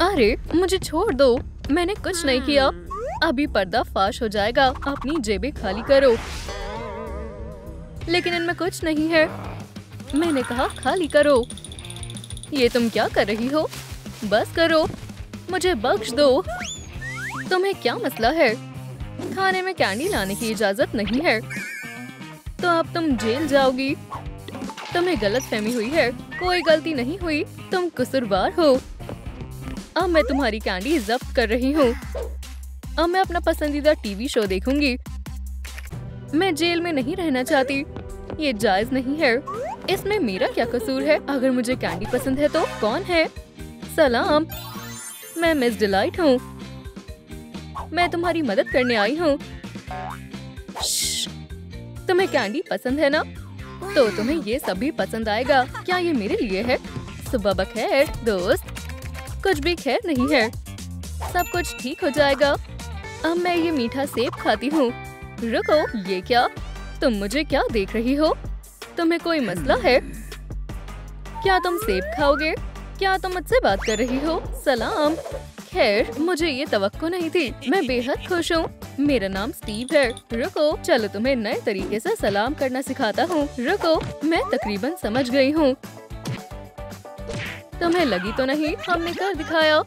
अरे मुझे छोड़ दो, मैंने कुछ नहीं किया। अभी पर्दा फाश हो जाएगा। अपनी जेबें खाली करो। लेकिन इनमें कुछ नहीं है। मैंने कहा खाली करो। ये तुम क्या कर रही हो? बस करो, मुझे बख्श दो। तुम्हें क्या मसला है? खाने में कैंडी लाने की इजाजत नहीं है। तो अब तुम जेल जाओगी। तुम्हें गलतफहमी हुई है, कोई गलती नहीं हुई, तुम कसूरवार हो। अब मैं तुम्हारी कैंडी जब्त कर रही हूँ। अब मैं अपना पसंदीदा टीवी शो देखूंगी। मैं जेल में नहीं रहना चाहती, ये जायज नहीं है। इसमें मेरा क्या कसूर है? अगर मुझे कैंडी पसंद है तो कौन है? सलाम, मैं मिस डिलाइट हूँ। मैं तुम्हारी मदद करने आई हूँ। तुम्हें कैंडी पसंद है ना? तो तुम्हें ये सब भी पसंद आएगा। क्या ये मेरे लिए है? सुबह बखैर दोस्त। कुछ भी खैर नहीं है, सब कुछ ठीक हो जाएगा। अब मैं ये मीठा सेब खाती हूँ। रुको, ये क्या? तुम मुझे क्या देख रही हो? तुम्हें कोई मसला है? क्या तुम सेब खाओगे? क्या तुम मुझसे बात कर रही हो? सलाम। खैर, मुझे ये तवक्को नहीं थी। मैं बेहद खुश हूँ। मेरा नाम स्टीव है। रुको, चलो तुम्हें नए तरीके से सलाम करना सिखाता हूँ। रुको, मैं तकरीबन समझ गई हूँ। तुम्हें लगी तो नहीं? हमने कर दिखाया।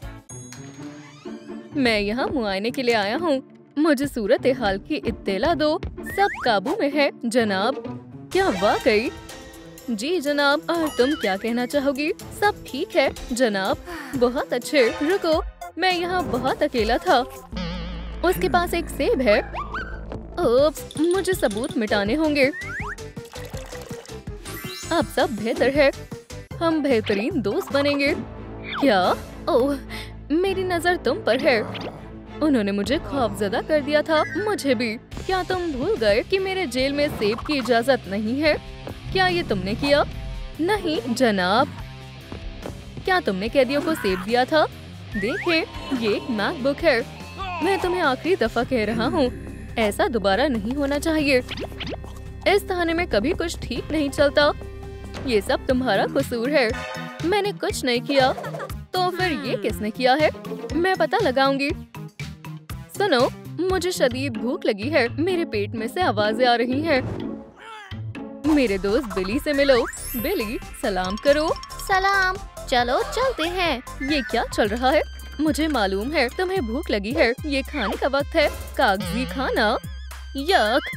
मैं यहाँ मुआयने के लिए आया हूँ। मुझे सूरत हाल की इत्तेला दो। सब काबू में है जनाब। क्या वाकई? जी जनाब। और तुम क्या कहना चाहोगी? सब ठीक है जनाब। बहुत अच्छे। रुको, मैं यहाँ बहुत अकेला था। उसके पास एक सेब है। ओप्स, मुझे सबूत मिटाने होंगे। अब सब बेहतर है। हम बेहतरीन दोस्त बनेंगे। क्या? ओह, मेरी नजर तुम पर है। उन्होंने मुझे खौफजदा कर दिया था। मुझे भी। क्या तुम भूल गए कि मेरे जेल में सेब की इजाजत नहीं है? क्या ये तुमने किया? नहीं जनाब। क्या तुमने कैदियों को सेब दिया था? देखिए, ये एक मैकबुक है। मैं तुम्हें आखिरी दफा कह रहा हूँ, ऐसा दोबारा नहीं होना चाहिए। इस थाने में कभी कुछ ठीक नहीं चलता। ये सब तुम्हारा कसूर है। मैंने कुछ नहीं किया। तो फिर ये किसने किया है? मैं पता लगाऊंगी। सुनो, मुझे शदीद भूख लगी है। मेरे पेट में से आवाजें आ रही हैं। मेरे दोस्त बिली से मिलो। बिली, सलाम करो। सलाम। चलो चलते हैं। ये क्या चल रहा है? मुझे मालूम है तुम्हें भूख लगी है। ये खाने का वक्त है। कागजी खाना। यक,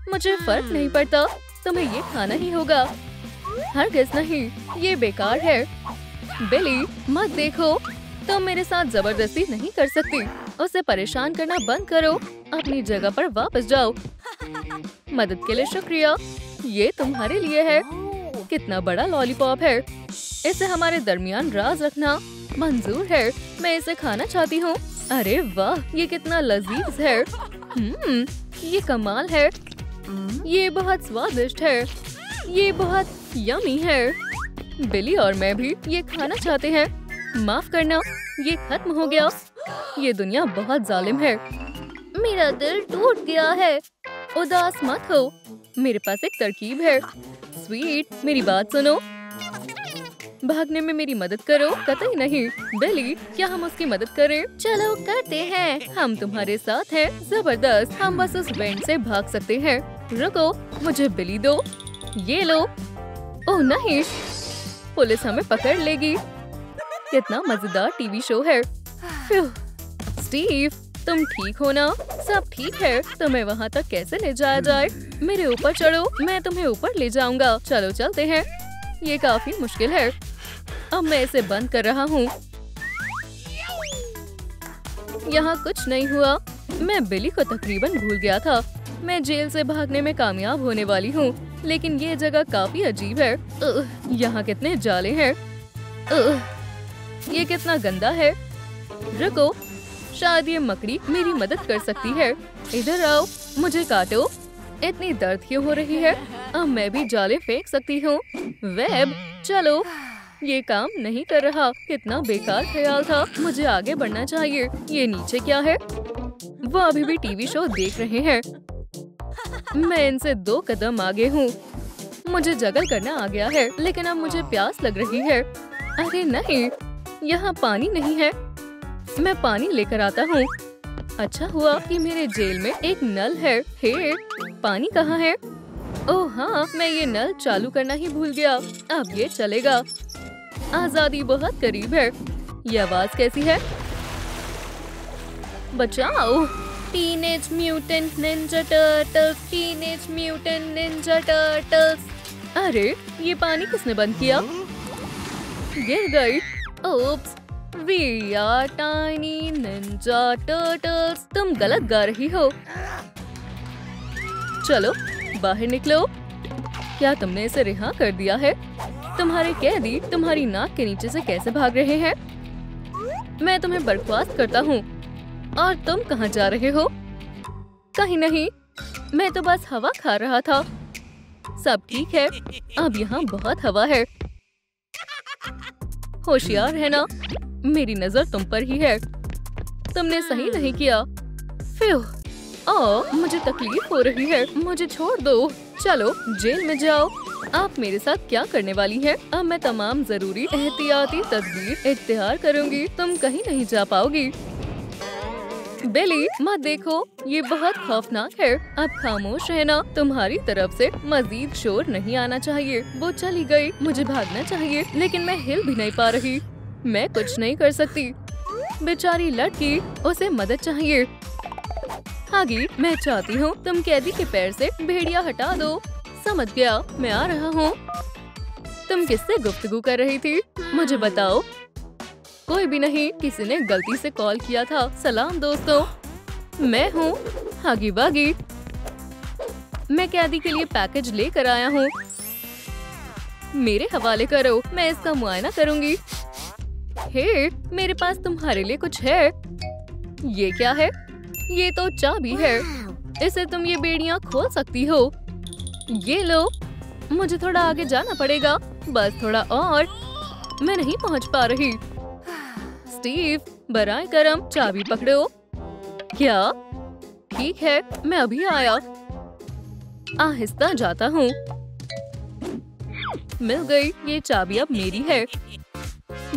मुझे फर्क नहीं पड़ता। तुम्हें ये खाना ही होगा। हरगिज़ नहीं, ये बेकार है। बिली, मत देखो। तुम मेरे साथ जबरदस्ती नहीं कर सकती। उसे परेशान करना बंद करो। अपनी जगह पर वापस जाओ। मदद के लिए शुक्रिया। ये तुम्हारे लिए है। कितना बड़ा लॉलीपॉप है। इसे हमारे दरमियान राज रखना मंजूर है। मैं इसे खाना चाहती हूँ। अरे वाह, ये कितना लजीज है। ये कमाल है। ये बहुत स्वादिष्ट है। ये बहुत यमी है। बिली और मैं भी ये खाना चाहते हैं। माफ करना, ये खत्म हो गया। ये दुनिया बहुत जालिम है। मेरा दिल टूट गया है। उदास मत हो, मेरे पास एक तरकीब है। स्वीट, मेरी बात सुनो। भागने में मेरी मदद करो। कतई नहीं। बिली, क्या हम उसकी मदद करें? चलो करते हैं। हम तुम्हारे साथ हैं। जबरदस्त। हम बस उस वेंट से भाग सकते हैं। रुको, मुझे बिली दो। ये लो। ओह नहीं, पुलिस हमें पकड़ लेगी। कितना मजेदार टीवी शो है। स्टीव, तुम ठीक हो ना? सब ठीक है। तुम्हें वहाँ तक कैसे ले जाया जाए? मेरे ऊपर चढ़ो, मैं तुम्हें ऊपर ले जाऊंगा। चलो चलते हैं। ये काफी मुश्किल है। अब मैं इसे बंद कर रहा हूँ। यहाँ कुछ नहीं हुआ। मैं बिली को तकरीबन भूल गया था। मैं जेल से भागने में कामयाब होने वाली हूँ, लेकिन ये जगह काफी अजीब है। यहाँ कितने जाले हैं। ये कितना गंदा है। रुको, शायद ये मकड़ी मेरी मदद कर सकती है। इधर आओ, मुझे काटो। इतनी दर्द क्यों हो रही है? अब मैं भी जाले फेंक सकती हूँ। वेब, चलो। ये काम नहीं कर रहा। कितना बेकार ख्याल था। मुझे आगे बढ़ना चाहिए। ये नीचे क्या है? वो अभी भी टीवी शो देख रहे हैं। मैं इनसे 2 कदम आगे हूँ। मुझे जगल करना आ गया है, लेकिन अब मुझे प्यास लग रही है। अरे नहीं, यहाँ पानी नहीं है। मैं पानी लेकर आता हूँ। अच्छा हुआ कि मेरे जेल में एक नल है। हे, पानी कहाँ है? ओह हाँ, मैं ये नल चालू करना ही भूल गया। अब ये चलेगा। आजादी बहुत करीब है। ये आवाज कैसी है? बचाओ! Teenage mutant ninja turtles, teenage mutant ninja turtles. अरे, ये पानी किसने बंद किया? गिर गई। Oops, We are tiny ninja turtles। तुम गलत गा रही हो। चलो बाहर निकलो। क्या तुमने इसे रिहा कर दिया है? तुम्हारे कैदी तुम्हारी नाक के नीचे से कैसे भाग रहे हैं? मैं तुम्हें बर्खास्त करता हूँ। और तुम कहाँ जा रहे हो? कहीं नहीं, मैं तो बस हवा खा रहा था। सब ठीक है, अब यहाँ बहुत हवा है। होशियार है ना, मेरी नजर तुम पर ही है। तुमने सही नहीं किया। फिर मुझे तकलीफ हो रही है, मुझे छोड़ दो। चलो जेल में जाओ। आप मेरे साथ क्या करने वाली हैं? अब मैं तमाम जरूरी एहतियाती तदबीर इख्तियार करूंगी। तुम कहीं नहीं जा पाओगी। बेली मत देखो, ये बहुत खौफनाक है। अब खामोश रहना। तुम्हारी तरफ से मजीद शोर नहीं आना चाहिए। वो चली गई। मुझे भागना चाहिए, लेकिन मैं हिल भी नहीं पा रही। मैं कुछ नहीं कर सकती। बेचारी लड़की, उसे मदद चाहिए। हागी, मैं चाहती हूँ तुम कैदी के पैर से भेड़िया हटा दो। समझ गया, मैं आ रहा हूँ। तुम किससे गुफ्तगू कर रही थी? मुझे बताओ। कोई भी नहीं, किसी ने गलती से कॉल किया था। सलाम दोस्तों, मैं हूँ हागी वागी। मैं कैदी के लिए पैकेज लेकर आया हूँ। मेरे हवाले करो, मैं इसका मुआयना करूँगी। हे, मेरे पास तुम्हारे लिए कुछ है। ये क्या है? ये तो चाबी है। इसे तुम ये बेड़ियाँ खोल सकती हो। ये लो। मुझे थोड़ा आगे जाना पड़ेगा, बस थोड़ा और। मैं नहीं पहुँच पा रही। स्टीव, बराए करम, चाबी पकड़ो। क्या? ठीक है, मैं अभी आया। आहिस्ता जाता हूँ। मिल गई। ये चाबी अब मेरी है।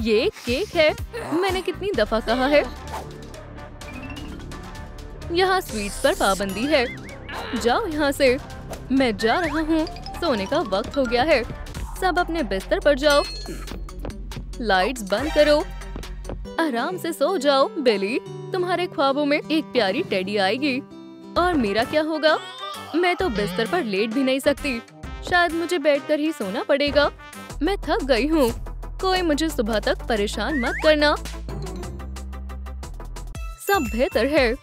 ये केक है। मैंने कितनी दफा कहा है। यहाँ स्वीट्स पर पाबंदी है। जाओ यहाँ से। मैं जा रहा हूँ। सोने का वक्त हो गया है। सब अपने बिस्तर पर जाओ। लाइट्स बंद करो। आराम से सो जाओ। बेली, तुम्हारे ख्वाबों में एक प्यारी टेडी आएगी। और मेरा क्या होगा? मैं तो बिस्तर पर लेट भी नहीं सकती। शायद मुझे बैठकर ही सोना पड़ेगा। मैं थक गई हूँ। कोई मुझे सुबह तक परेशान मत करना। सब बेहतर है।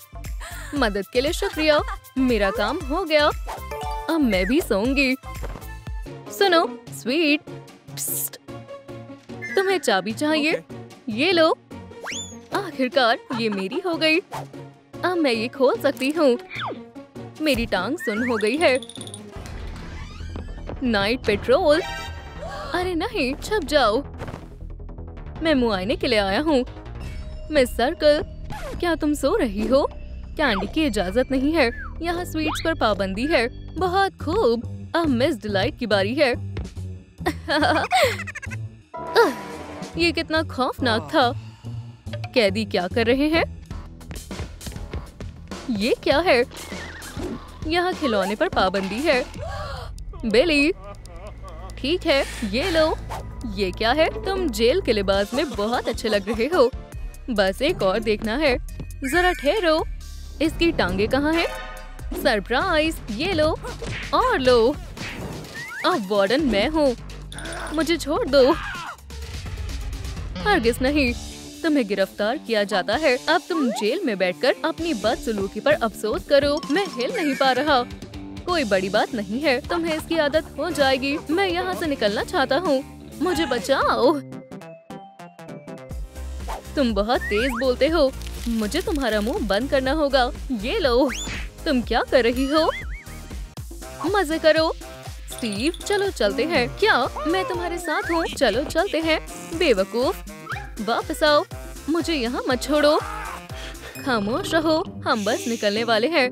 मदद के लिए शुक्रिया। मेरा काम हो गया। अब मैं भी सोऊंगी। सुनो स्वीट, तुम्हें चाबी चाहिए? ये लो। आखिरकार ये मेरी हो गई। अब मैं ये खोल सकती हूँ। मेरी टांग सुन हो गई है। Night petrol. अरे नहीं, छुप जाओ। मैं मुआयने के लिए आया हूँ। मिस सर्कल, क्या तुम सो रही हो? कैंडी की इजाजत नहीं है। यहाँ स्वीट्स पर पाबंदी है। बहुत खूब। अब मिस डिलाइट की बारी है। ये कितना खौफनाक था। कैदी क्या कर रहे हैं? ये क्या है? यहाँ खिलौने पर पाबंदी है। बेली, ठीक है, ये लो। ये क्या है? तुम जेल के लिबास में बहुत अच्छे लग रहे हो। बस एक और देखना है। जरा ठहरो। इसकी टांगे कहाँ हैं? सरप्राइज, ये लो और लो। अब वार्डन मैं हूँ। मुझे छोड़ दो। हरगिज़ नहीं, तुम्हें गिरफ्तार किया जाता है। अब तुम जेल में बैठकर अपनी बदसलूकी पर अफसोस करो। मैं हिल नहीं पा रहा। कोई बड़ी बात नहीं है, तुम्हें इसकी आदत हो जाएगी। मैं यहाँ से निकलना चाहता हूँ। मुझे बचाओ। तुम बहुत तेज बोलते हो। मुझे तुम्हारा मुंह बंद करना होगा। ये लो। तुम क्या कर रही हो? मजे करो। स्टीव, चलो चलते हैं। क्या मैं तुम्हारे साथ हूँ? चलो चलते हैं। बेवकूफ, वापस आओ। मुझे यहाँ मत छोड़ो। खामोश रहो, हम बस निकलने वाले हैं।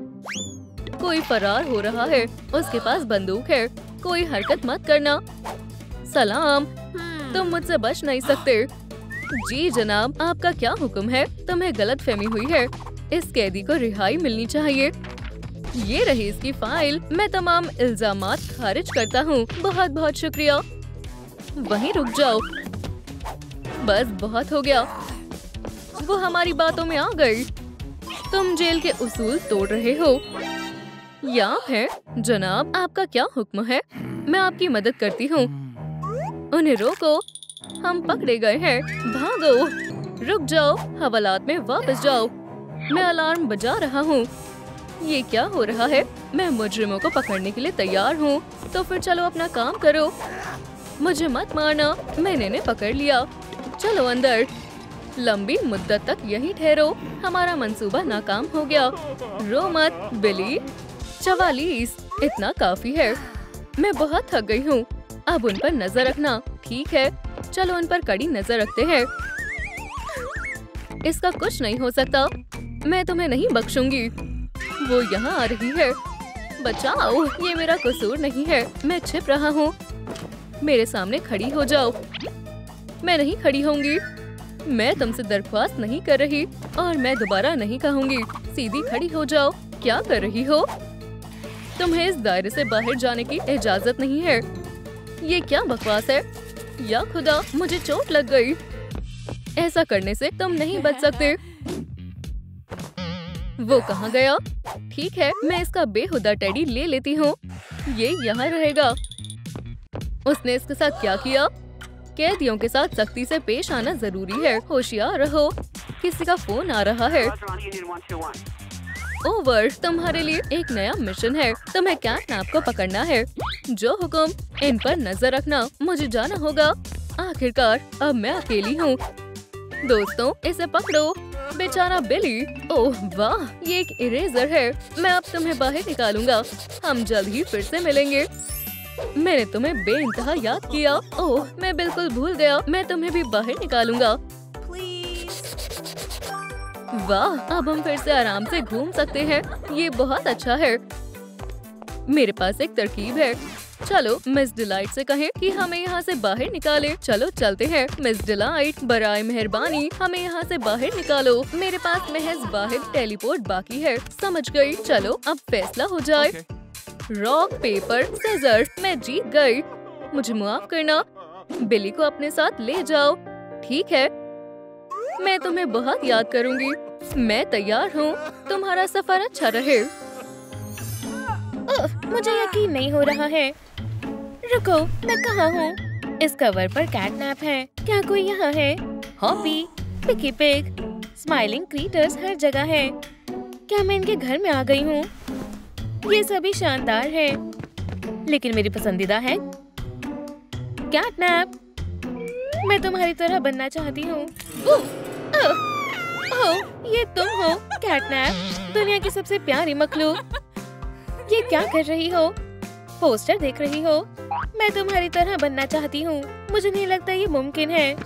कोई फरार हो रहा है। उसके पास बंदूक है। कोई हरकत मत करना। सलाम, तुम मुझसे बच नहीं सकते। जी जनाब, आपका क्या हुक्म है? तुम्हें गलतफहमी हुई है। इस कैदी को रिहाई मिलनी चाहिए। ये रही इसकी फाइल। मैं तमाम इल्जामात खारिज करता हूँ। बहुत बहुत शुक्रिया। वहीं रुक जाओ। बस बहुत हो गया। वो हमारी बातों में आ गई। तुम जेल के उसूल तोड़ रहे हो। या आप हैं? जनाब, आपका क्या हुक्म है? मैं आपकी मदद करती हूँ। उन्हें रोको। हम पकड़े गए हैं। भागो। रुक जाओ। हवालात में वापस जाओ। मैं अलार्म बजा रहा हूँ। ये क्या हो रहा है? मैं मुजरिमों को पकड़ने के लिए तैयार हूँ। तो फिर चलो अपना काम करो। मुझे मत मारना। मैंने इन्हें पकड़ लिया। चलो अंदर। लंबी मुद्दत तक यहीं ठहरो। हमारा मंसूबा नाकाम हो गया। रो मत बिली। 44 इतना काफी है। मैं बहुत थक गई हूँ। अब उन पर नजर रखना। ठीक है, चलो उन पर कड़ी नजर रखते हैं। इसका कुछ नहीं हो सकता। मैं तुम्हें नहीं बख्शूंगी। वो यहाँ आ रही है। बचाओ, ये मेरा कसूर नहीं है। मैं छिप रहा हूँ। मेरे सामने खड़ी हो जाओ। मैं नहीं खड़ी होंगी। मैं तुमसे दरख्वास्त नहीं कर रही और मैं दोबारा नहीं कहूँगी। सीधी खड़ी हो जाओ। क्या कर रही हो? तुम्हें इस दायरे से बाहर जाने की इजाजत नहीं है। ये क्या बकवास है? या खुदा, मुझे चोट लग गई। ऐसा करने से तुम नहीं बच सकते। वो कहाँ गया? ठीक है, मैं इसका बेहुदा टेडी ले लेती हूँ। ये यहाँ रहेगा। उसने इसके साथ क्या किया? कैदियों के साथ सख्ती से पेश आना जरूरी है। होशियार रहो। किसी का फोन आ रहा है। ओवर, तुम्हारे लिए एक नया मिशन है। तुम्हें कैटनैप को पकड़ना है। जो हुक्म। इन पर नजर रखना। मुझे जाना होगा। आखिरकार अब मैं अकेली हूँ। दोस्तों, इसे पकड़ो। बेचारा बिली। ओह वाह, ये एक इरेजर है। मैं अब तुम्हें बाहर निकालूंगा। हम जल्द ही फिर से मिलेंगे। मैंने तुम्हें बेइंतहा याद किया। ओह, मैं बिल्कुल भूल गया। मैं तुम्हें भी बाहर निकालूंगा। वाह, अब हम फिर से आराम से घूम सकते हैं। ये बहुत अच्छा है। मेरे पास एक तरकीब है। चलो मिस डिलाइट से कहें कि हमें यहाँ से बाहर निकाले। चलो चलते हैं। मिस डिलाइट, बराए मेहरबानी हमें यहाँ से बाहर निकालो। मेरे पास महज वाहिद टेलीपोर्ट बाकी है। समझ गई। चलो अब फैसला हो जाए। Rock paper scissor. मैं जीत गई। मुझे माफ करना। बिली को अपने साथ ले जाओ। ठीक है, मैं तुम्हें बहुत याद करूंगी। मैं तैयार हूँ। तुम्हारा सफर अच्छा रहे। मुझे यकीन नहीं हो रहा है। रुको, मैं कहाँ हूँ? इस कवर पर कैटनैप है। क्या कोई यहाँ है? हॉपी, पिकी पिग, स्माइलिंग क्रीटर्स हर जगह है। क्या मैं इनके घर में आ गई हूँ? ये सभी शानदार है, लेकिन मेरी पसंदीदा है कैटनैप। मैं तुम्हारी तरह बनना चाहती हूँ। ये तुम हो कैटनैप, दुनिया की सबसे प्यारी मखलूक। ये क्या कर रही हो? पोस्टर देख रही हो? मैं तुम्हारी तरह बनना चाहती हूँ। मुझे नहीं लगता ये मुमकिन है।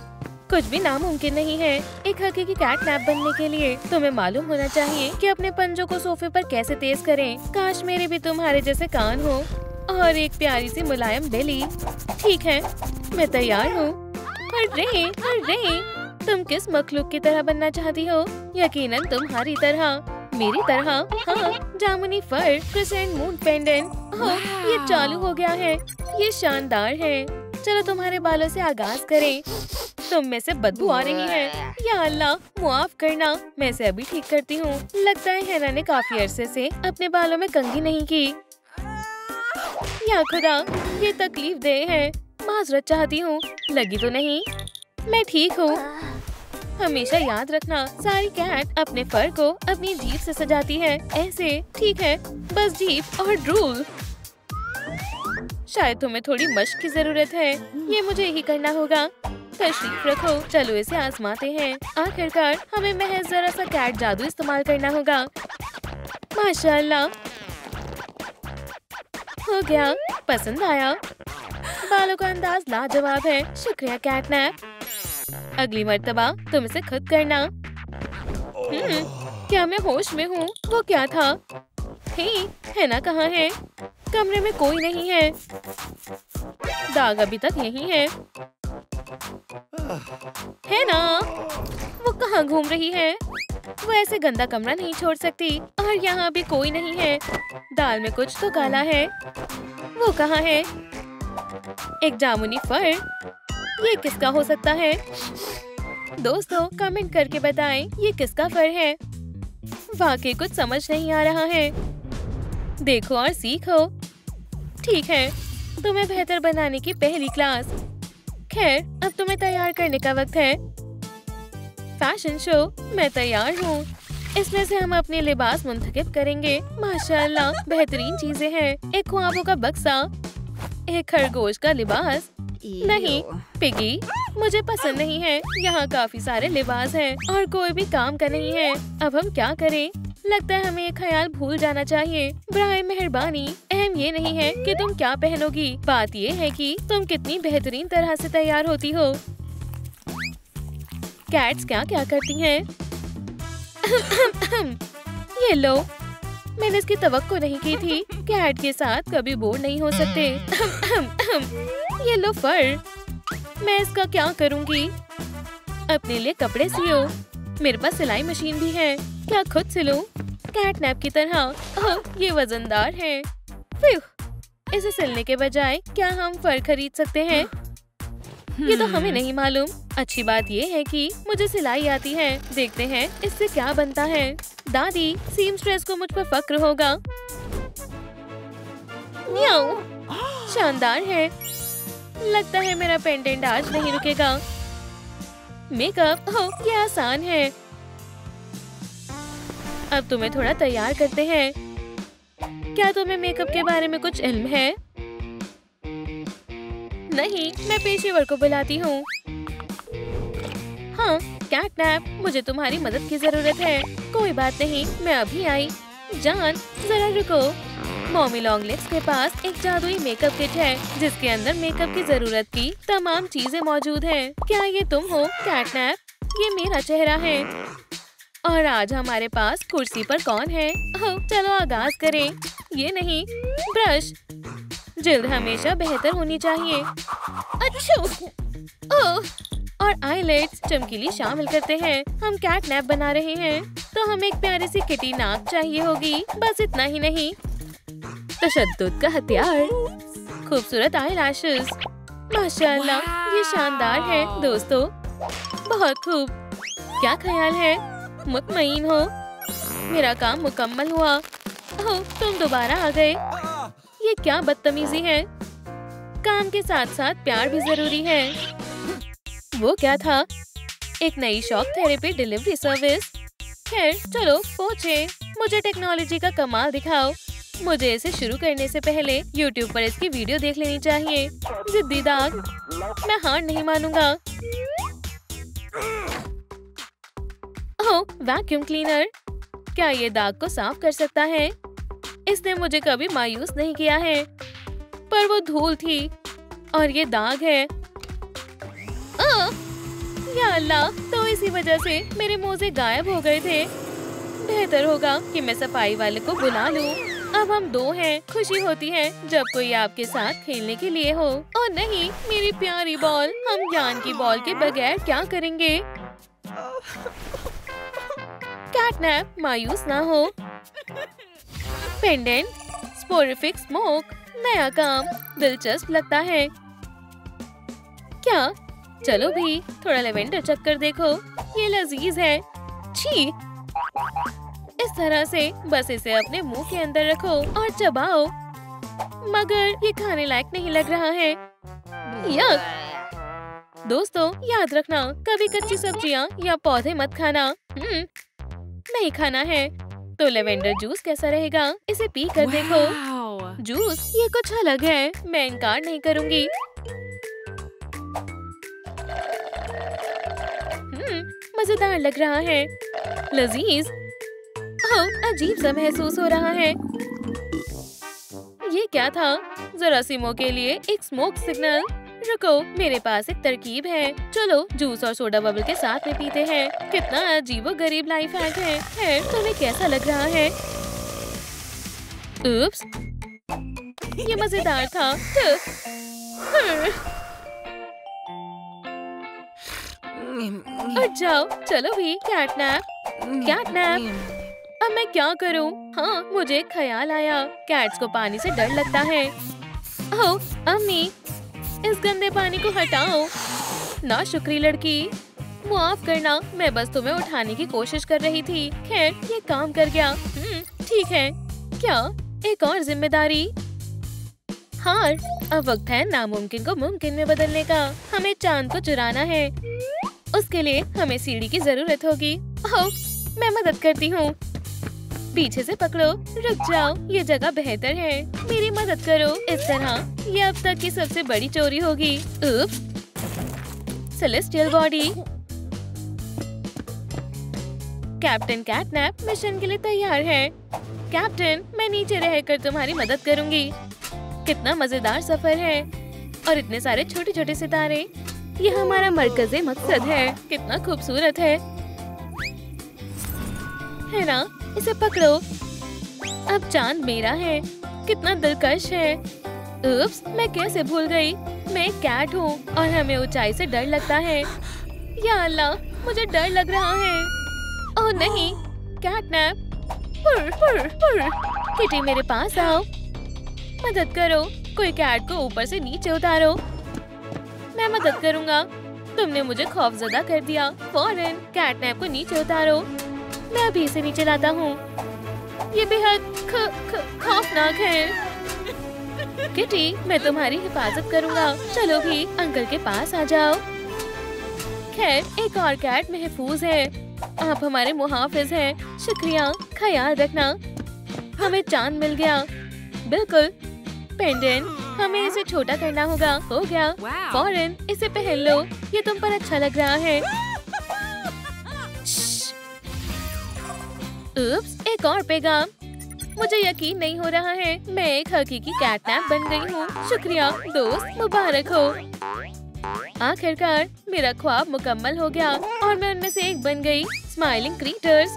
कुछ भी नामुमकिन नहीं है एक हकीकी कैटनैप बनने के लिए। तुम्हें मालूम होना चाहिए कि अपने पंजों को सोफे पर कैसे तेज करें। काश मेरे भी तुम्हारे जैसे कान हो और एक प्यारी सी मुलायम बेली। ठीक है, मैं तैयार हूँ। अरे अरे, तुम किस मखलूक की तरह बनना चाहती हो? यकीनन तुम्हारी तरह, मेरी तरह। हाँ, जामुनी फर, क्रिसेंट मून पेंडेंट। ये चालू हो गया है। ये शानदार है। चलो तुम्हारे बालों से आगाज करें। तुम में से बदबू आ रही है। या अल्लाह, माफ करना। मैं इसे अभी ठीक करती हूँ। लगता है हैना ने काफी अरसे से अपने बालों में कंघी नहीं की। या खुदा, ये तकलीफ दे है। माजरत चाहती हूँ। लगी तो नहीं? मैं ठीक हूँ। हमेशा याद रखना, सारी कैट अपने फर को अपनी जीभ से सजाती है। ऐसे। ठीक है, बस जीभ और ड्रूल। शायद तुम्हें थोड़ी मश्क की जरूरत है। ये मुझे ही करना होगा। तशरीफ रखो। चलो इसे आजमाते हैं। आखिरकार हमें महज जरा सा कैट जादू इस्तेमाल करना होगा। माशाल्लाह, हो गया। पसंद आया? बालों का अंदाज लाजवाब है। शुक्रिया कैटनैप। अगली मर्तबा तुम इसे खुद करना। क्या मैं होश में हूँ? वो क्या था? हैना कहाँ है? कमरे में कोई नहीं है। दाग अभी तक यही है। है ना? वो कहाँ घूम रही है? वो ऐसे गंदा कमरा नहीं छोड़ सकती और यहाँ भी कोई नहीं है। दाल में कुछ तो काला है। वो कहाँ है? एक जामुनी फर। ये किसका हो सकता है? दोस्तों कमेंट करके बताएं ये किसका फर है। वाकई कुछ समझ नहीं आ रहा है। देखो और सीखो। ठीक है, तुम्हें बेहतर बनाने की पहली क्लास। खैर, अब तुम्हें तैयार करने का वक्त है। फैशन शो, मैं तैयार हूँ। इसमें से हम अपने लिबास मुंतखब करेंगे। माशाल्लाह, बेहतरीन चीजें हैं। एक ख्वाबों का बक्सा, एक खरगोश का लिबास। नहीं पिगी, मुझे पसंद नहीं है। यहाँ काफी सारे लिबास हैं और कोई भी काम का नहीं है। अब हम क्या करें? लगता है हमें ये ख्याल भूल जाना चाहिए। बराए मेहरबानी, अहम ये नहीं है कि तुम क्या पहनोगी, बात ये है कि तुम कितनी बेहतरीन तरह से तैयार होती हो। कैट्स क्या क्या करती हैं? ये लो, मैंने इसकी तवक्को नहीं की थी। कैट के साथ कभी बोर नहीं हो सकते। ये लो फर, मैं इसका क्या करूँगी? अपने लिए कपड़े सियो। मेरे पास सिलाई मशीन भी है, क्या खुद सिलूं? कैटनैप की तरह। ये वजनदार है। इसे सिलने के बजाय क्या हम फर खरीद सकते हैं? ये तो हमें नहीं मालूम। अच्छी बात ये है कि मुझे सिलाई आती है। देखते हैं इससे क्या बनता है। दादी, सीमस्ट्रेस को मुझ पर फक्र होगा। म्याऊ, शानदार है। लगता है मेरा पेंडेंट आज नहीं रुकेगा। मेकअप, ये आसान है। अब तुम्हें थोड़ा तैयार करते हैं। क्या तुम्हें मेकअप के बारे में कुछ इल्म है? नहीं, मैं पेशेवर को बुलाती हूँ। हाँ, कैटनैप, मुझे तुम्हारी मदद की जरूरत है। कोई बात नहीं, मैं अभी आई। जान, जरा रुको। मॉमी लॉन्गलेग्स के पास एक जादुई मेकअप किट है जिसके अंदर मेकअप की जरूरत की तमाम चीजें मौजूद हैं। क्या ये तुम हो कैटनैप? ये मेरा चेहरा है। और आज हमारे पास कुर्सी पर कौन है? चलो आगाज करें। ये नहीं, ब्रश। जिल्द हमेशा बेहतर होनी चाहिए। अच्छा, और आईलेट्स, चमकीली शामिल करते हैं। हम कैटनैप बना रहे हैं तो हमें एक प्यारी सी किटी नाक चाहिए होगी। बस इतना ही नहीं, तशद्दुद का हथियार। खूबसूरत आईलैशेस। माशाल्लाह, ये शानदार है दोस्तों। बहुत खूब। क्या ख्याल है? मुतमईन हो? मेरा काम मुकम्मल हुआ। तुम दोबारा आ गए। ये क्या बदतमीजी है? काम के साथ साथ प्यार भी जरूरी है। वो क्या था? एक नई शॉक थेरेपी डिलीवरी सर्विस। खैर चलो पहुँचे। मुझे टेक्नोलॉजी का कमाल दिखाओ। मुझे इसे शुरू करने से पहले YouTube पर इसकी वीडियो देख लेनी चाहिए। जिद्दी दाग, मैं हार नहीं मानूंगा। ओह, वैक्यूम क्लीनर, क्या ये दाग को साफ कर सकता है? इसने मुझे कभी मायूस नहीं किया है, पर वो धूल थी और ये दाग है। या अल्लाह, तो इसी वजह से मेरे मोजे गायब हो गए थे। बेहतर होगा कि मैं सफाई वाले को बुला लूं। अब हम दो हैं। खुशी होती है जब कोई आपके साथ खेलने के लिए हो। और नहीं, मेरी प्यारी बॉल। हम ज्ञान की बॉल के बगैर क्या करेंगे? कैटनैप, मायूस ना हो। पेंडेंट, स्पोरिफिक स्मोक, नया काम, दिलचस्प लगता है। क्या? चलो भी, थोड़ा लेवेंडर चक्कर देखो, ये लजीज है। छी, इस तरह से बस इसे अपने मुंह के अंदर रखो और चबाओ। मगर ये खाने लायक नहीं लग रहा है। यक। दोस्तों याद रखना, कभी कच्ची सब्जियां या पौधे मत खाना। नहीं खाना है। तो लेवेंडर जूस कैसा रहेगा? इसे पी कर देखो। जूस, ये कुछ अलग है। मैं इनकार नहीं करूंगी। मजेदार लग रहा है। लजीज। अजीब सा महसूस हो रहा है। ये क्या था? जरासीमो के लिए एक स्मोक सिग्नल। रुको, मेरे पास एक तरकीब है। चलो जूस और सोडा बबल के साथ में पीते हैं। कितना अजीबोगरीब लाइफ हैक है। खैर, तुम्हें कैसा लग रहा है? उप्स, ये मजेदार था। उठ जाओ, चलो भी कैटनैप। कैटनैप, अब मैं क्या करूं? हाँ, मुझे एक ख्याल आया। कैट्स को पानी से डर लगता है। ओह अम्मी, इस गंदे पानी को हटाओ। ना शुक्री लड़की, माफ करना, मैं बस तुम्हें उठाने की कोशिश कर रही थी। खैर, ये काम कर गया। ठीक है। क्या एक और जिम्मेदारी? हाँ, अब वक्त है नामुमकिन को मुमकिन में बदलने का। हमें चांद को चुराना है। उसके लिए हमें सीढ़ी की जरूरत होगी। ओह, मैं मदद करती हूँ। पीछे से पकड़ो। रुक जाओ, ये जगह बेहतर है। मेरी मदद करो। इस तरह ये अब तक की सबसे बड़ी चोरी होगी। Oops. Celestial body. Captain catnap mission के लिए तैयार है। कैप्टन, मैं नीचे रहकर तुम्हारी मदद करूंगी। कितना मजेदार सफर है, और इतने सारे छोटे छोटे सितारे। ये हमारा मरकज़े मकसद है। कितना खूबसूरत है ना? इसे पकड़ो। अब चांद मेरा है। कितना दिलकश है। उप्स, मैं कैसे भूल गई? मैं एक कैट हूँ और हमें ऊंचाई से डर लगता है। या अल्लाह, मुझे डर लग रहा है। ओह नहीं, कैटनैप। किटी, मेरे पास आओ। मदद करो। कोई कैट को ऊपर से नीचे उतारो। मैं मदद करूँगा। तुमने मुझे खौफजदा कर दिया। फौरन कैटनैप को नीचे उतारो। मैं अभी इसे नीचे लाता हूँ। ये बेहद खौफनाक है। किटी, मैं तुम्हारी हिफाजत करूँगा। चलो भी, अंकल के पास आ जाओ। खैर, एक और कैट महफूज है। आप हमारे मुहाफिज हैं। शुक्रिया, ख्याल रखना। हमें चांद मिल गया। बिल्कुल। पेंडेंट, हमें इसे छोटा करना होगा। हो गया। फौरन इसे पहन लो। ये तुम पर अच्छा लग रहा है। उप्स, एक और पैगाम। मुझे यकीन नहीं हो रहा है, मैं एक हकीकी कैटनैप बन गई हूँ। शुक्रिया दोस्त, मुबारक हो। आखिरकार मेरा ख्वाब मुकम्मल हो गया और मैं उनमें से एक बन गई। Smiling creatures.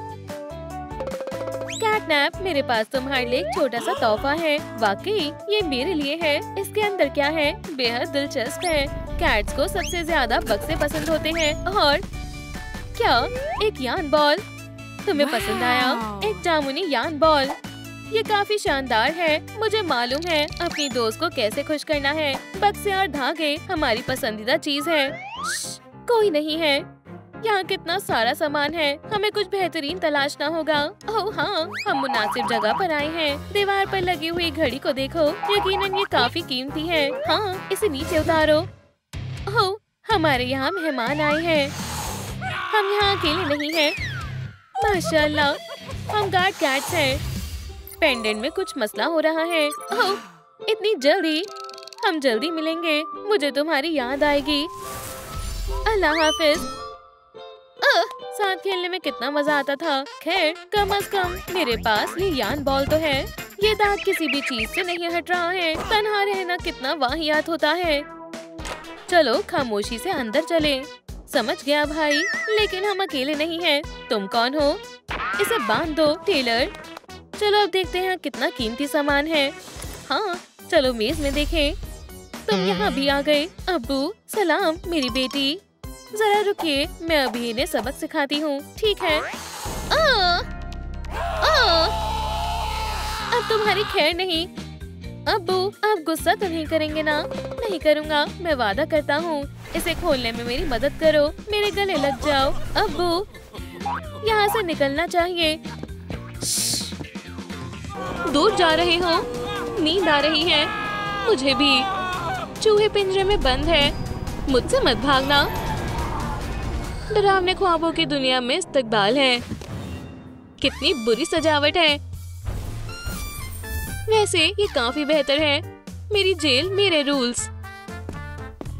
कैटनैप, मेरे पास तुम्हारे लिए एक छोटा सा तोहफा है। वाकई ये मेरे लिए है। इसके अंदर क्या है? बेहद दिलचस्प है। कैट्स को सबसे ज्यादा बक्से पसंद होते हैं। और क्या? एक यान बॉल। तुम्हें पसंद आया? एक जामुनी यान बॉल। ये काफी शानदार है। मुझे मालूम है अपनी दोस्त को कैसे खुश करना है। बक्से और धागे हमारी पसंदीदा चीज है। कोई नहीं है। यहाँ कितना सारा सामान है। हमें कुछ बेहतरीन तलाशना होगा। ओह हाँ, हम मुनासिब जगह पर आए हैं। दीवार पर लगी हुई घड़ी को देखो। यकीनन ये काफी कीमती है। हाँ, इसे नीचे उतारो। ओह, हमारे यहाँ मेहमान आए हैं। हम यहाँ अकेले नहीं हैं। माशाल्लाह, हम गार्ड कैट्स हैं। पेंडेंट में कुछ मसला हो रहा है। ओह, इतनी जल्दी? हम जल्दी मिलेंगे। मुझे तुम्हारी याद आएगी। अल्लाह हाफिज। साथ खेलने में कितना मजा आता था। खैर, कम से कम मेरे पास ये यान बॉल तो है। ये दाग किसी भी चीज से नहीं हट रहा है। तन्हा रहना कितना वाहियात होता है। चलो खामोशी से अंदर चले। समझ गया भाई, लेकिन हम अकेले नहीं हैं। तुम कौन हो? इसे बांध दो टेलर। चलो अब देखते हैं कितना कीमती सामान है। हाँ, चलो मेज में देखें। तुम यहाँ भी आ गए। अब्बू सलाम मेरी बेटी। जरा रुकिए, मैं अभी इन्हें सबक सिखाती हूँ। ठीक है। अब तुम्हारी खैर नहीं। अब्बू, आप गुस्सा तो नहीं करेंगे ना? नहीं करूँगा, मैं वादा करता हूँ। इसे खोलने में मेरी मदद करो। मेरे गले लग जाओ। अब्बू, यहाँ से निकलना चाहिए। दूर जा रहे हो? नींद आ रही है। मुझे भी। चूहे पिंजरे में बंद है। मुझसे मत भागना। डरावने ख्वाबों की दुनिया में इस्तकबाल है। कितनी बुरी सजावट है। वैसे ये काफी बेहतर है। मेरी जेल, मेरे रूल्स।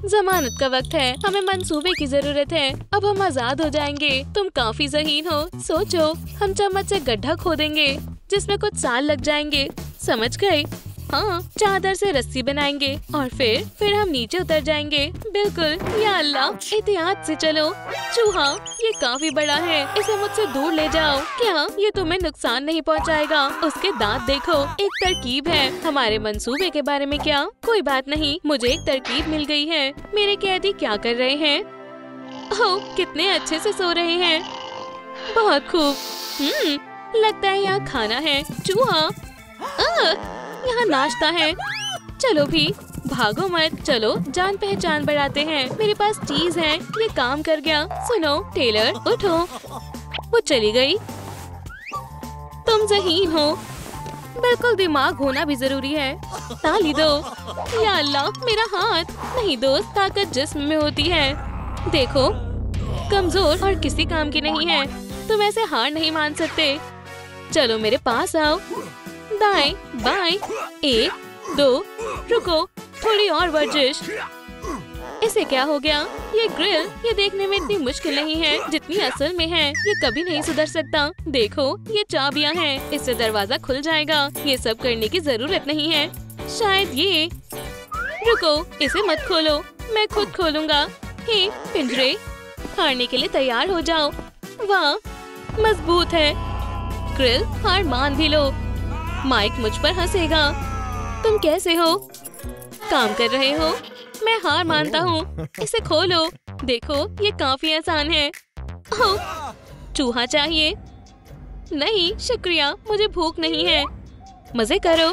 जमानत का वक्त है। हमें मंसूबे की जरूरत है। अब हम आजाद हो जाएंगे। तुम काफी ज़हीन हो। सोचो, हम चम्मच से गड्ढा खोदेंगे जिसमें कुछ साल लग जाएंगे। समझ गए? हाँ, चादर से रस्सी बनाएंगे और फिर हम नीचे उतर जाएंगे। बिल्कुल। या अल्लाह, एहतियात से चलो। चूहा, ये काफी बड़ा है। इसे मुझसे दूर ले जाओ। क्या ये तुम्हें नुकसान नहीं पहुंचाएगा? उसके दांत देखो। एक तरकीब है। हमारे मंसूबे के बारे में क्या? कोई बात नहीं, मुझे एक तरकीब मिल गई है। मेरे कैदी क्या कर रहे हैं? ओह, कितने अच्छे से सो रहे हैं। बहुत खूब। लगता है यहाँ खाना है। चूहा, यहाँ नाश्ता है। चलो भी, भागो मत, चलो जान पहचान बढ़ाते हैं। मेरे पास चीज है, ये काम कर गया। सुनो टेलर, उठो। वो चली गई। तुम ज़हीन हो। बिल्कुल, दिमाग होना भी जरूरी है। ताली दो। या अल्लाह, मेरा हाथ। नहीं दोस्त, ताकत जिस्म में होती है। देखो, कमजोर और किसी काम की नहीं है। तुम ऐसे हार नहीं मान सकते। चलो मेरे पास आओ। दाएं बाएं, 1 2, रुको, थोड़ी और वर्जिश। इसे क्या हो गया? ये ग्रिल, ये देखने में इतनी मुश्किल नहीं है जितनी असल में है। ये कभी नहीं सुधर सकता। देखो, ये चाबियां हैं, इससे दरवाजा खुल जाएगा। ये सब करने की जरूरत नहीं है। शायद ये। रुको, इसे मत खोलो, मैं खुद खोलूंगा। हे पिंजरे, हारने के लिए तैयार हो जाओ। वाह, मजबूत है। ग्रिल, हार मान भी लो। माइक मुझ पर हंसेगा। तुम कैसे हो? काम कर रहे हो? मैं हार मानता हूँ। इसे खोलो। देखो, ये काफी आसान है। ओह, चूहा चाहिए? नहीं शुक्रिया, मुझे भूख नहीं है। मजे करो।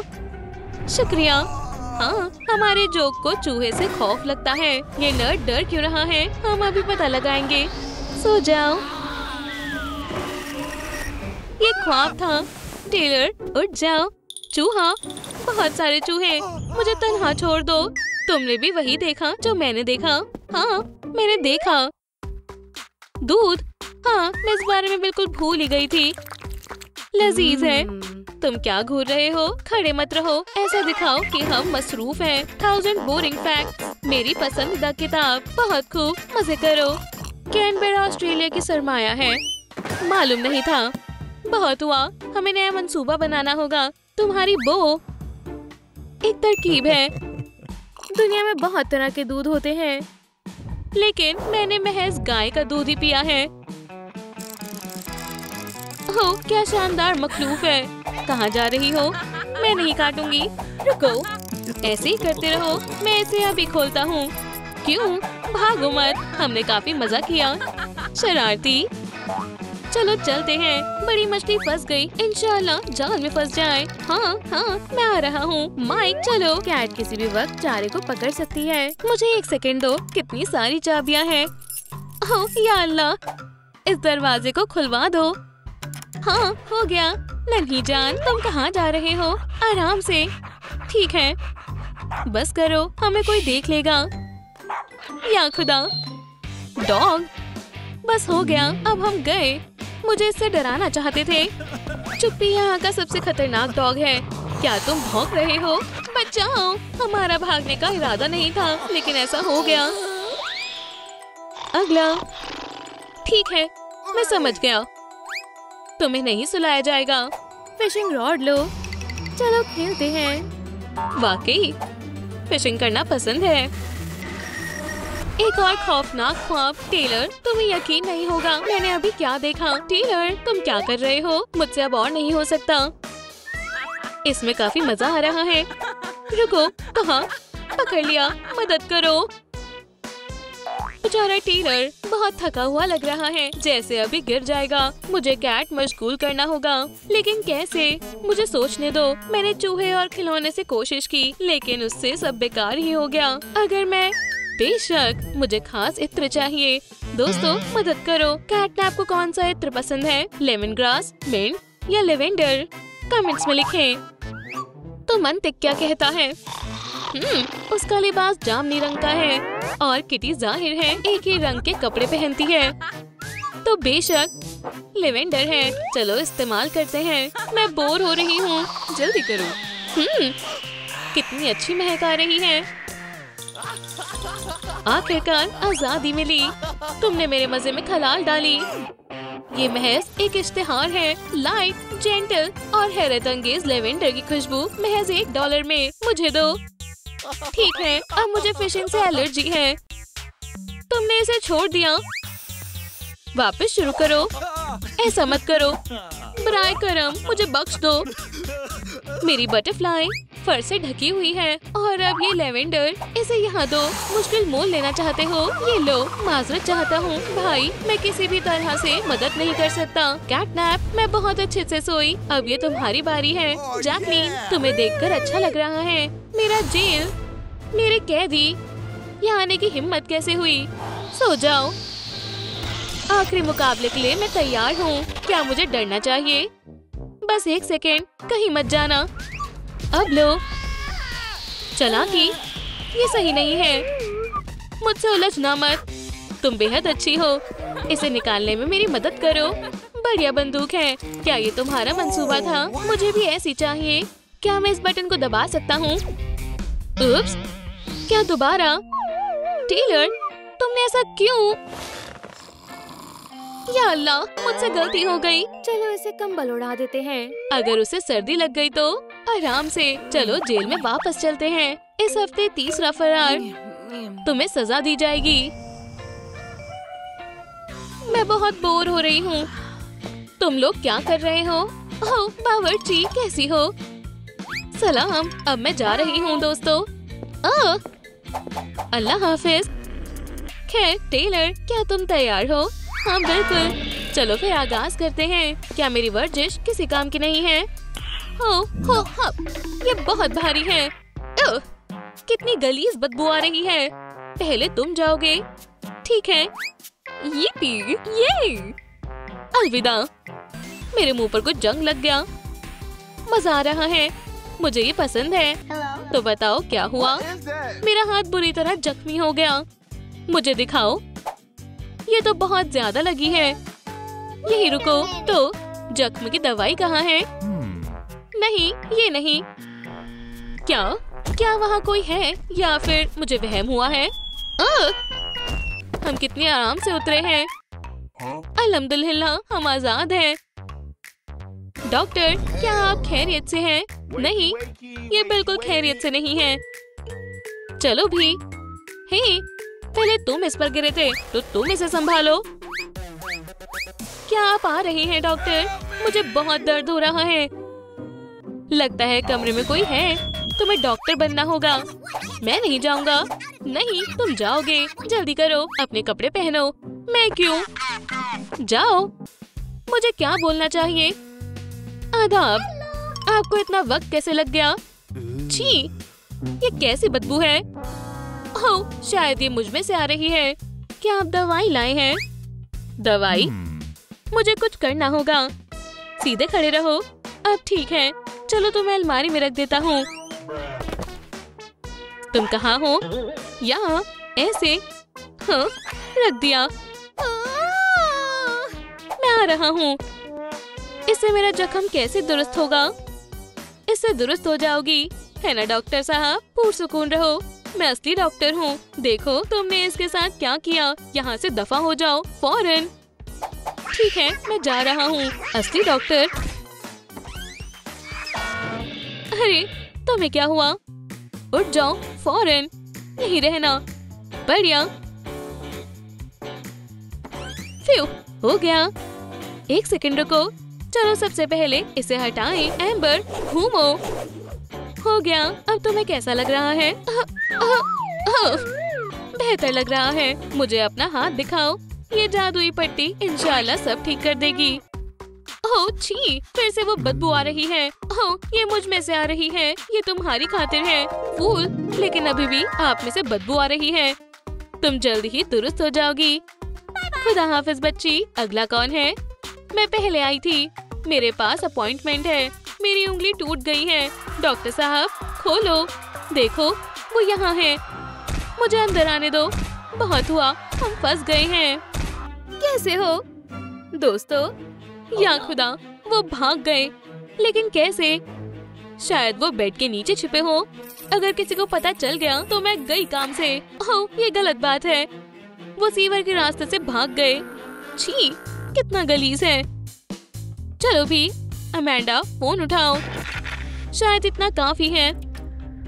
शुक्रिया। हाँ, हमारे जोक को चूहे से खौफ लगता है। ये नर्ड डर क्यों रहा है? हम अभी पता लगाएंगे। सो जाओ। ये ख्वाब था। टेलर, उठ जाओ। चूहा, बहुत सारे चूहे, मुझे तन्हा छोड़ दो। तुमने भी वही देखा जो मैंने देखा? हाँ, मैंने देखा। दूध? हाँ, मैं इस बारे में बिल्कुल भूल ही गई थी। लजीज है। तुम क्या घूर रहे हो? खड़े मत रहो, ऐसा दिखाओ कि हम मसरूफ हैं। 1000 बोरिंग फैक्ट्स, मेरी पसंदीदा किताब। बहुत खूब, मजे करो। कैनबेरा ऑस्ट्रेलिया की सरमाया है। मालूम नहीं था। बहुत हुआ, हमें नया मंसूबा बनाना होगा। तुम्हारी बो एक तरकीब है। दुनिया में बहुत तरह के दूध होते हैं, लेकिन मैंने महज गाय का दूध ही पिया है। ओह, क्या शानदार मखलूफ है। कहाँ जा रही हो? मैं नहीं काटूंगी। रुको, ऐसे ही करते रहो। मैं इसे अभी खोलता हूँ। क्यों? भागो मत, हमने काफी मजा किया। शरारती। चलो चलते हैं। बड़ी मछली फंस गई, इंशाल्लाह जाल में फंस जाए। हाँ हाँ, मैं आ रहा हूँ। माइक, चलो। कैट किसी भी वक्त चारे को पकड़ सकती है। मुझे 1 सेकंड दो। कितनी सारी चाबियां हैं। ओह या अल्लाह, इस दरवाजे को खुलवा दो। हाँ, हो गया। नन्ही जान, तुम कहाँ जा रहे हो? आराम से। ठीक है, बस करो, हमें कोई देख लेगा। या खुदा, डॉग। बस हो गया, अब हम गए। मुझे इससे डराना चाहते थे। चुप्पी यहाँ का सबसे खतरनाक डॉग है। क्या तुम भौंक रहे हो? बचाओ, हमारा भागने का इरादा नहीं था, लेकिन ऐसा हो गया। अगला। ठीक है, मैं समझ गया। तुम्हें नहीं सुलाया जाएगा। फिशिंग रॉड लो। चलो खेलते हैं। वाकई फिशिंग करना पसंद है। एक और खौफनाक ख्वाब। टेलर, तुम्हें यकीन नहीं होगा मैंने अभी क्या देखा। टेलर, तुम क्या कर रहे हो? मुझसे अब और नहीं हो सकता। इसमें काफी मजा आ रहा है। रुको, कहाँ? पकड़ लिया, मदद करो। बेचारा टेलर बहुत थका हुआ लग रहा है, जैसे अभी गिर जाएगा। मुझे कैट मशगूल करना होगा, लेकिन कैसे? मुझे सोचने दो। मैंने चूहे और खिलौने से कोशिश की, लेकिन उससे सब बेकार ही हो गया। अगर मैं बेशक, मुझे खास इत्र चाहिए। दोस्तों, मदद करो। कैटनैप को कौन सा इत्र पसंद है? लेमन ग्रास, मिंट या लेवेंडर? कमेंट्स में लिखें। तो मंतिक क्या कहता है? उसका लिबास जामुनी रंग का है और किटी जाहिर है एक ही रंग के कपड़े पहनती है, तो बेशक लेवेंडर है। चलो इस्तेमाल करते हैं। मैं बोर हो रही हूँ, जल्दी करो। कितनी अच्छी महक आ रही है। आखिरकार आजादी मिली। तुमने मेरे मजे में खलाल डाली। ये महज एक इश्तिहार है। लाइट, जेंटल और हैरत अंगेज लेवेंडर की खुशबू महज $1 में। मुझे दो। ठीक है, अब मुझे फिशिंग से एलर्जी है। तुमने इसे छोड़ दिया। वापस शुरू करो। ऐसा मत करो। बराए करम, मुझे बख्श दो। मेरी बटरफ्लाई, फर से ढकी हुई है। और अब ये लेवेंडर, इसे यहाँ दो। मुश्किल मोल लेना चाहते हो? ये लो। माजरत चाहता हूँ भाई, मैं किसी भी तरह से मदद नहीं कर सकता। कैटनैप, मैं बहुत अच्छे से सोई। अब ये तुम्हारी बारी है। जैकलीन, तुम्हें देखकर अच्छा लग रहा है। मेरा जेल, मेरे कैदी, यहाँ आने की हिम्मत कैसे हुई? सो जाओ। आखिरी मुकाबले के लिए मैं तैयार हूँ। क्या मुझे डरना चाहिए? बस एक सेकेंड, कहीं मत जाना। अब लो। चालाकी, ये सही नहीं है। मुझसे उलझना मत। तुम बेहद अच्छी हो। इसे निकालने में मेरी मदद करो। बढ़िया बंदूक है। क्या ये तुम्हारा मंसूबा था? मुझे भी ऐसी चाहिए। क्या मैं इस बटन को दबा सकता हूँ? उप्स, क्या दोबारा? टेलर, तुमने ऐसा क्यों? या अल्लाह, मुझसे गलती हो गई। चलो इसे कंबल उड़ा देते हैं। अगर उसे सर्दी लग गई तो आराम से। चलो जेल में वापस चलते हैं। इस हफ्ते तीसरा फरार। तुम्हें सजा दी जाएगी। मैं बहुत बोर हो रही हूँ। तुम लोग क्या कर रहे हो? ओह बावर्ची, कैसी हो? सलाम, अब मैं जा रही हूँ दोस्तों। अल्लाह हाफिज। खैर टेलर, क्या तुम तैयार हो? हाँ बिल्कुल। चलो फिर आगाज करते हैं। क्या मेरी वर्जिश किसी काम की नहीं है? हो, ये बहुत भारी है। कितनी गलीज बदबू आ रही है। पहले तुम जाओगे। ठीक है। ये अलविदा। मेरे मुंह पर कुछ जंग लग गया। मजा आ रहा है। मुझे ये पसंद है। तो बताओ क्या हुआ? मेरा हाथ बुरी तरह जख्मी हो गया। मुझे दिखाओ। ये तो बहुत ज्यादा लगी है। यही रुको। तो जख्म की दवाई कहाँ है? नहीं, ये नहीं। क्या वहाँ कोई है या फिर मुझे वहम हुआ है? हम कितने आराम से उतरे हैं। अल्हम्दुलिल्लाह, हम आजाद हैं। डॉक्टर, क्या आप खैरियत से हैं? नहीं, ये बिल्कुल खैरियत से नहीं है। चलो भी। हे, पहले तुम इस पर गिरे थे तो तुम इसे संभालो। क्या आप आ रहे हैं डॉक्टर? मुझे बहुत दर्द हो रहा है। लगता है कमरे में कोई है। तुम्हें डॉक्टर बनना होगा। मैं नहीं जाऊंगा। नहीं, तुम जाओगे। जल्दी करो, अपने कपड़े पहनो। मैं क्यों? जाओ। मुझे क्या बोलना चाहिए? आदाब। आपको इतना वक्त कैसे लग गया? छी, ये कैसी बदबू है? ओह, शायद ये मुझ में से आ रही है। क्या आप दवाई लाए हैं? दवाई? मुझे कुछ करना होगा। सीधे खड़े रहो। अब ठीक है। चलो तुम्हें अलमारी में रख देता हूँ। तुम कहाँ हो? यहाँ, ऐसे। हाँ, रख दिया। मैं आ रहा हूँ। इससे मेरा जख्म कैसे दुरुस्त होगा? इससे दुरुस्त हो जाओगी, है ना डॉक्टर साहब? पुरसुकून रहो। मैं असली डॉक्टर हूँ। देखो तुमने इसके साथ क्या किया। यहाँ से दफा हो जाओ फौरन। ठीक है, मैं जा रहा हूँ। असली डॉक्टर। अरे, तुम्हें क्या हुआ? उठ जाओ फौरन। यहीं रहना। बढ़िया। फ्यू, हो गया। एक सेकंड रुको। चलो सबसे पहले इसे हटाएं। एम्बर, घूमो। हो गया। अब तुम्हें कैसा लग रहा है? बेहतर लग रहा है। मुझे अपना हाथ दिखाओ। ये जादुई पट्टी इंशाल्लाह सब ठीक कर देगी। ओह छी, फिर से वो बदबू आ रही है। ओह, ये मुझ में से आ रही है। ये तुम्हारी खातिर है फूल, लेकिन अभी भी आप में से बदबू आ रही है। तुम जल्द ही दुरुस्त हो जाओगी। खुदा हाफिज बच्ची। अगला कौन है? मैं पहले आई थी। मेरे पास अपॉइंटमेंट है। मेरी उंगली टूट गई है। डॉक्टर साहब, खोलो। देखो, वो यहाँ है। मुझे अंदर आने दो। बहुत हुआ, हम फंस गए हैं। कैसे हो दोस्तों? या खुदा, वो भाग गए। लेकिन कैसे? शायद वो बेड के नीचे छिपे हो। अगर किसी को पता चल गया तो मैं गई काम से। ओह, ये गलत बात है। वो सीवर के रास्ते से भाग गए। छी, कितना गलीज है। चलो भी, अमेंडा फोन उठाओ। शायद इतना काफी है।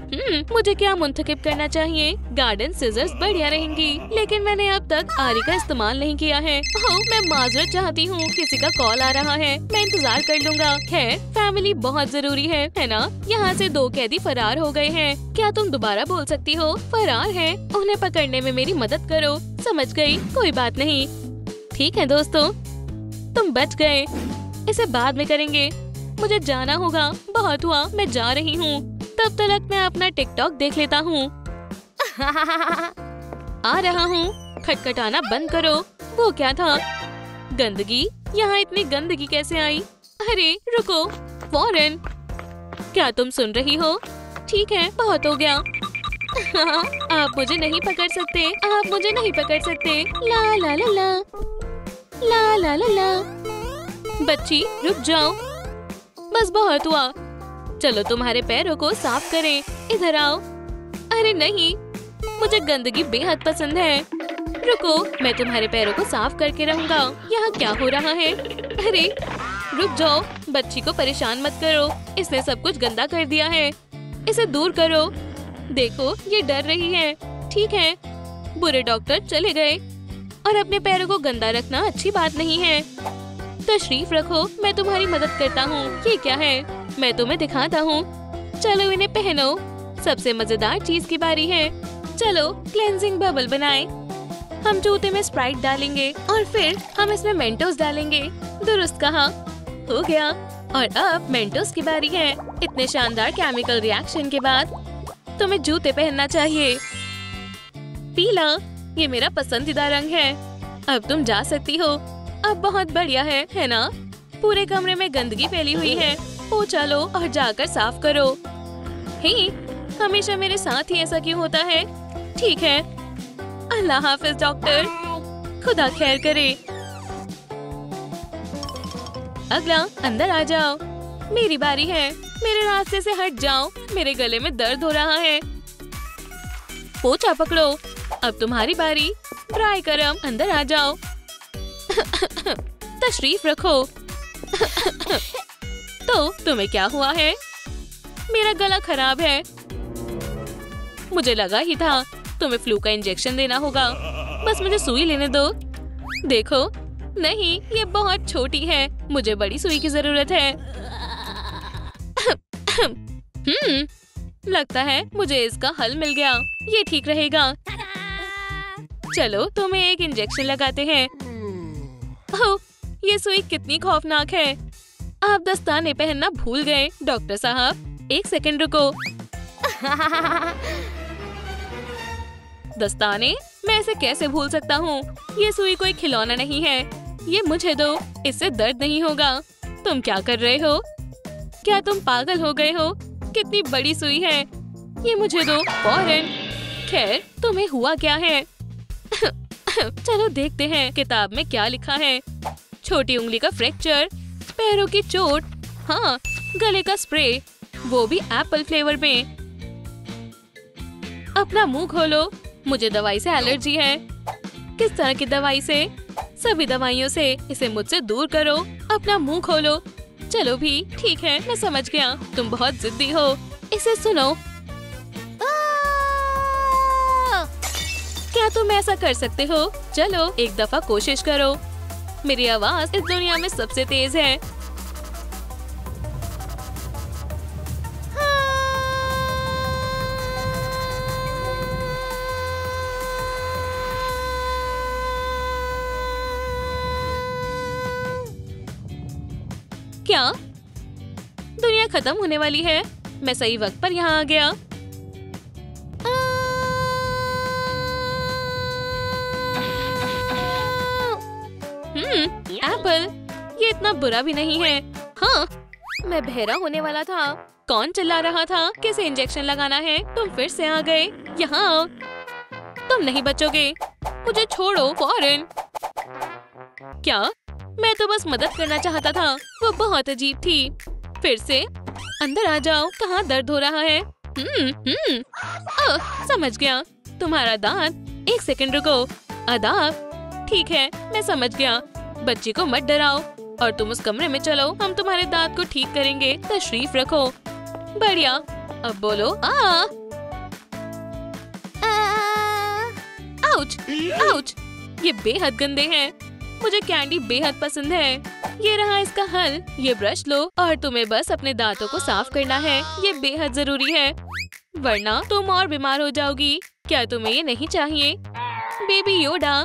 मुझे क्या मुंतखब करना चाहिए? गार्डन सिजर्स बढ़िया रहेंगी, लेकिन मैंने अब तक आरी का इस्तेमाल नहीं किया है। ओह, मैं माजरत चाहती हूँ, किसी का कॉल आ रहा है, मैं इंतजार कर लूंगा। खैर, फैमिली बहुत जरूरी है ना? यहाँ से 2 कैदी फरार हो गए हैं। क्या तुम दोबारा बोल सकती हो? फरार हैं, उन्हें पकड़ने में मेरी मदद करो। समझ गई, कोई बात नहीं। ठीक है दोस्तों, तुम बच गए, इसे बाद में करेंगे। मुझे जाना होगा, बहुत हुआ, मैं जा रही हूँ। तब तक मैं अपना टिकटॉक देख लेता हूँ। आ रहा हूँ, खटखटाना बंद करो। वो क्या था? गंदगी? यहाँ इतनी गंदगी कैसे आई? अरे रुको, फौरन। क्या तुम सुन रही हो? ठीक है, बहुत हो गया। आप मुझे नहीं पकड़ सकते, आप मुझे नहीं पकड़ सकते। ला ला ला ला ला ला ला ला। बच्ची रुक जाओ, बस बहुत हुआ। चलो तुम्हारे पैरों को साफ करें, इधर आओ। अरे नहीं, मुझे गंदगी बेहद पसंद है। रुको, मैं तुम्हारे पैरों को साफ करके रहूंगा। यहाँ क्या हो रहा है? अरे रुक जाओ, बच्ची को परेशान मत करो, इसने सब कुछ गंदा कर दिया है। इसे दूर करो। देखो, ये डर रही है। ठीक है, बुरे डॉक्टर चले गए और अपने पैरों को गंदा रखना अच्छी बात नहीं है। तशरीफ रखो, मैं तुम्हारी मदद करता हूँ। ये क्या है? मैं तुम्हें दिखाता हूँ। चलो इन्हें पहनो। सबसे मजेदार चीज की बारी है। चलो क्लेंजिंग बबल बनाएं। हम जूते में स्प्राइट डालेंगे और फिर हम इसमें मेंटोस डालेंगे। दुरुस्त कहा। हो गया। और अब मेंटोस की बारी है। इतने शानदार केमिकल रिएक्शन के बाद तुम्हें जूते पहनना चाहिए। पीला, ये मेरा पसंदीदा रंग है। अब तुम जा सकती हो। अब बहुत बढ़िया है ना? पूरे कमरे में गंदगी फैली हुई है। पोंछा लो और जाकर साफ करो। हे, हमेशा मेरे साथ ही ऐसा क्यों होता है? ठीक है, अल्लाह हाफिज डॉक्टर, खुदा खैर करे। अगला, अंदर आ जाओ। मेरी बारी है, मेरे रास्ते से हट जाओ, मेरे गले में दर्द हो रहा है। पोंछा पकड़ो। अब तुम्हारी बारी। ट्राई करम, अंदर आ जाओ। तशरीफ रखो। तो तुम्हें क्या हुआ है? मेरा गला खराब है। मुझे लगा ही था, तुम्हें फ्लू का इंजेक्शन देना होगा। बस मुझे सुई लेने दो। देखो, नहीं, ये बहुत छोटी है, मुझे बड़ी सुई की जरूरत है। लगता है मुझे इसका हल मिल गया। ये ठीक रहेगा। चलो तुम्हें एक इंजेक्शन लगाते हैं। ओह, ये सुई कितनी खौफनाक है। आप दस्ताने पहनना भूल गए। डॉक्टर साहब, 1 सेकंड रुको। दस्ताने? मैं इसे कैसे भूल सकता हूँ? ये सुई कोई खिलौना नहीं है। ये मुझे दो, इससे दर्द नहीं होगा। तुम क्या कर रहे हो? क्या तुम पागल हो गए हो? कितनी बड़ी सुई है। ये मुझे दो फौरन। खैर, तुम्हें हुआ क्या है? चलो देखते हैं किताब में क्या लिखा है। छोटी उंगली का फ्रैक्चर, पैरों की चोट, हाँ, गले का स्प्रे, वो भी एप्पल फ्लेवर में। अपना मुंह खोलो। मुझे दवाई से एलर्जी है। किस तरह की दवाई से? सभी दवाइयों से। इसे मुझसे दूर करो। अपना मुंह खोलो। चलो भी, ठीक है, मैं समझ गया, तुम बहुत जिद्दी हो। इसे सुनो। क्या तुम ऐसा कर सकते हो? चलो एक दफा कोशिश करो। मेरी आवाज इस दुनिया में सबसे तेज है। क्या? दुनिया खत्म होने वाली है। मैं सही वक्त पर यहाँ आ गया। एप्पल, ये इतना बुरा भी नहीं है। हाँ, मैं बहरा होने वाला था। कौन चिल्ला रहा था? किसे इंजेक्शन लगाना है? तुम फिर से आ गए। यहाँ आओ। तुम नहीं बचोगे। मुझे छोड़ो फौरन। क्या? मैं तो बस मदद करना चाहता था। वो बहुत अजीब थी। फिर से अंदर आ जाओ। कहाँ दर्द हो रहा है? समझ गया। तुम्हारा दांत। 1 सेकंड रुको। अदाब, ठीक है, मैं समझ गया। बच्ची को मत डराओ और तुम उस कमरे में चलो। हम तुम्हारे दांत को ठीक करेंगे। तशरीफ रखो। बढ़िया। अब बोलो आउच, आउच, ये बेहद गंदे हैं। मुझे कैंडी बेहद पसंद है। ये रहा इसका हल। ये ब्रश लो और तुम्हें बस अपने दांतों को साफ करना है। ये बेहद जरूरी है, वरना तुम और बीमार हो जाओगी। क्या तुम्हें ये नहीं चाहिए? बेबी योडा,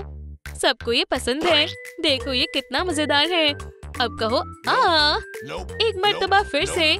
सबको ये पसंद है। देखो ये कितना मजेदार है। अब कहो एक मर्तबा फिर से